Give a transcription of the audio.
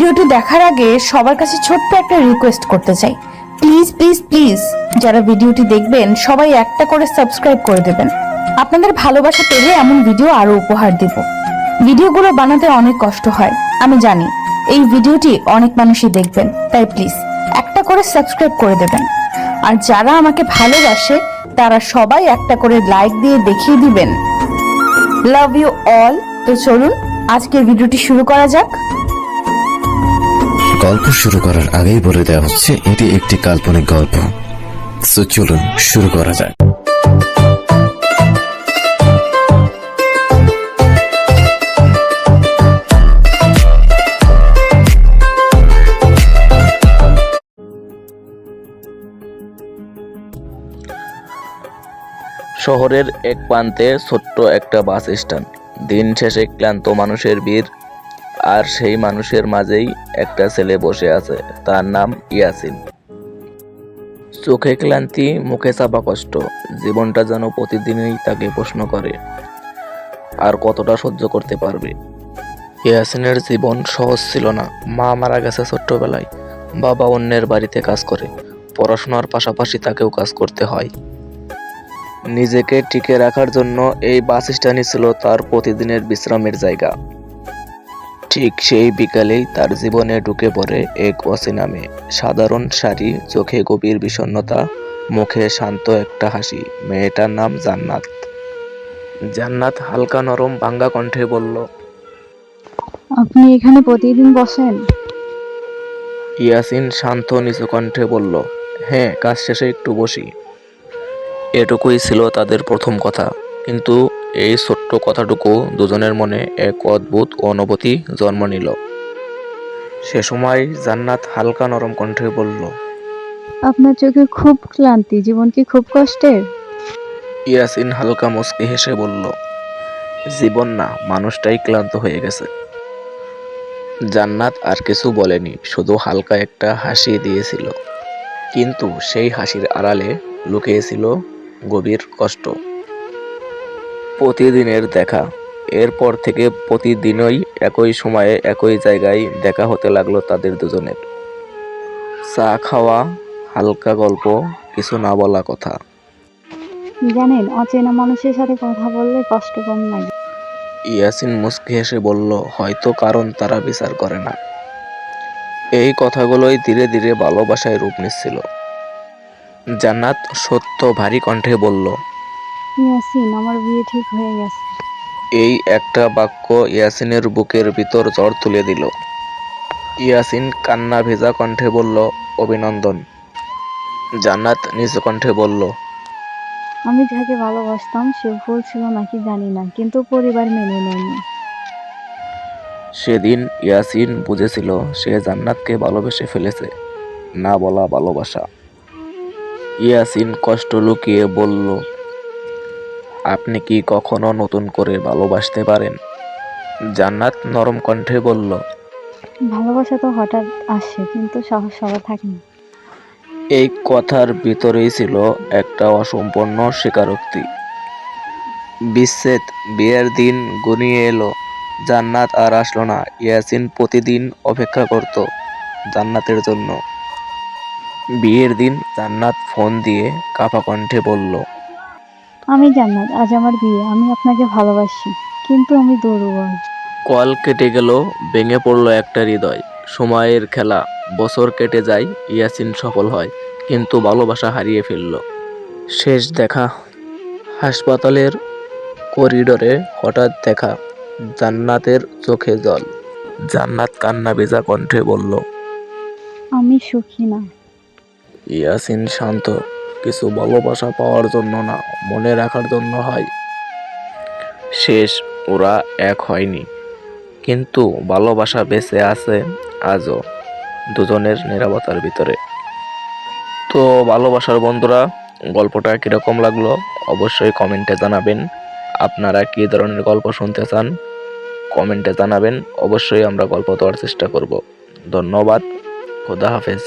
ভিডিওটি দেখার আগে সবার কাছে ছোট্ট একটা রিকোয়েস্ট করতে চাই, প্লিজ প্লিজ প্লিজ যারা ভিডিওটি দেখবেন সবাই একটা করে সাবস্ক্রাইব করে দেবেন। আপনাদের ভালোবাসা পেলে এমন ভিডিও আরো উপহার দেব। ভিডিওগুলো বানাতে অনেক কষ্ট হয়, আমি জানি। এই ভিডিওটি অনেক মানুষই দেখবেন, তাই প্লিজ একটা করে সাবস্ক্রাইব করে দেবেন। আর যারা আমাকে ভালোবাসে তারা সবাই একটা করে লাইক দিয়ে দেখিয়ে দিবেন লাভ ইউ অল। তো চলুন আজকের ভিডিওটি শুরু করা যাক। গল্প শুরু করার আগেই বলে দেওয়া হচ্ছে এটি একটি কাল্পনিক গল্প। সো চলুন শুরু করা যাক। শহরের এক প্রান্তে ছোট্ট একটা বাস স্ট্যান্ড। দিন শেষে ক্লান্ত মানুষের ভিড়, আর সেই মানুষের মাঝেই একটা ছেলে বসে আছে। তার নাম ইয়াসিন। চোখে ক্লান্তি, মুখে চাপা কষ্ট। জীবনটা যেন প্রতিদিনই তাকে প্রশ্ন করে, আর কতটা সহ্য করতে পারবে। ইয়াসিনের জীবন সহজ ছিল না। মা মারা গেছে ছোট্টবেলায়, বাবা অন্যের বাড়িতে কাজ করে, পড়াশোনার পাশাপাশি তাকেও কাজ করতে হয়। নিজেকে টিকে রাখার জন্য এই বাস স্ট্যান্ডই ছিল তার প্রতিদিনের বিশ্রামের জায়গা। ঠিক সেই বিকালেই তার জীবনে ঢুকে পড়ে এক অচেনা মেয়ে। সাধারণ শাড়ি, চোখে গভীর বিষণ্ণতা, মুখে শান্ত একটা হাসি। মেয়েটার নাম জান্নাত। জান্নাত হালকা নরম ভাঙ্গা কণ্ঠে বলল, আপনি এখানে প্রতিদিন বসেন? ইয়াসিন শান্ত নিচু কণ্ঠে বলল, হ্যাঁ, কাজ শেষে একটু বসি। এটুকুই ছিল তাদের প্রথম কথা, কিন্তু এই ছোট্ট কথাটুকু দুজনের মনে এক অদ্ভুত অনুভূতি জন্ম নিল। সে সময় জান্নাত হালকা নরম কণ্ঠে বলল, আপনার চোখে খুব ক্লান্তি, জীবন কি খুব কষ্টের? ইয়াসিন হালকা মুচকি হেসে বলল, জীবন না, মানুষটাই ক্লান্ত হয়ে গেছে। জান্নাত আর কিছু বলেনি, শুধু হালকা একটা হাসি দিয়েছিল, কিন্তু সেই হাসির আড়ালে লুকিয়েছিল গভীর কষ্ট। প্রতিদিনের দেখা। এরপর থেকে প্রতিদিনই একই সময়ে একই জায়গায় দেখা হতে লাগলো তাদের দুজনের। চা খাওয়া, হালকা গল্প, কিছু না বলা কথা। জানেন, অচেনা মানুষের সাথে কথা বললে কষ্ট কম লাগে। ইয়াসিন মুচকি হেসে বলল, হয়তো কারণ তারা বিচার করে না। এই কথাগুলোই ধীরে ধীরে ভালোবাসায় রূপ নিচ্ছিল। জান্নাত সত্য ভারী কণ্ঠে বলল, ইয়াসিন, আমার বিয়ে ঠিক হয়ে গেছে। এই একটা বাক্য ইয়াসিনের বুকের ভিতর ঝড় তুলে দিল। ইয়াসিন কান্না ভেজা কণ্ঠে বলল, অভিনন্দন। জান্নাত নিজ কণ্ঠে বলল, আমি যাকে ভালোবাসতাম সে ভুল ছিল নাকি জানি না, কিন্তু পরিবার মেনে নেয়নি। সেদিন ইয়াসিন বুঝেছিল সে জান্নাতকে ভালোবেসে ফেলেছে, না বলা ভালোবাসা। ইয়াসিন কষ্ট লুকিয়ে বলল, আপনি কি কখনো নতুন করে ভালোবাসতে পারেন? জান্নাত নরম কণ্ঠে বলল, ভালোবাসা তো হঠাৎ আসে, কিন্তু সাহস সবার থাকে না। এই কথার ভিতরেই ছিল একটা অসম্পূর্ণ স্বীকারোক্তি। বিচ্ছেদ, বিয়ের দিন ঘনিয়ে এলো। জান্নাত আর আসলো না। ইয়াসিন প্রতিদিন অপেক্ষা করত জান্নাতের জন্য। বিয়ের দিন জান্নাত ফোন দিয়ে কাঁপা কণ্ঠে বলল, আমি জান্নাত, আজ আমার বিয়ে। আমি আপনাকে ভালোবাসি, কিন্তু আমি দুর্বল। কল কেটে গেল, ভেঙে পড়ল একটা হৃদয়। সময়ের খেলা, বছর কেটে যায়, ইয়াসিন সফল হয়, কিন্তু ভালোবাসা হারিয়ে ফেলল। শেষ দেখা। হাসপাতালের করিডোরে হঠাৎ দেখা। জান্নাতের চোখে জল। জান্নাত কান্না ভেজা কণ্ঠে বলল, আমি সুখী না। ইয়াসিন শান্ত, কিছু ভালোবাসা পাওয়ার জন্য না, মনে রাখার জন্য হয়। শেষ, ওরা এক হয়নি, কিন্তু ভালোবাসা বেঁচে আছে আজও, দুজনের নীরবতার ভিতরে। তো ভালোবাসার বন্ধুরা, গল্পটা কিরকম লাগলো অবশ্যই কমেন্টে জানাবেন। আপনারা কী ধরনের গল্প শুনতে চান কমেন্টে জানাবেন। অবশ্যই আমরা গল্প দেওয়ার চেষ্টা করব। ধন্যবাদ। খোদা হাফেজ।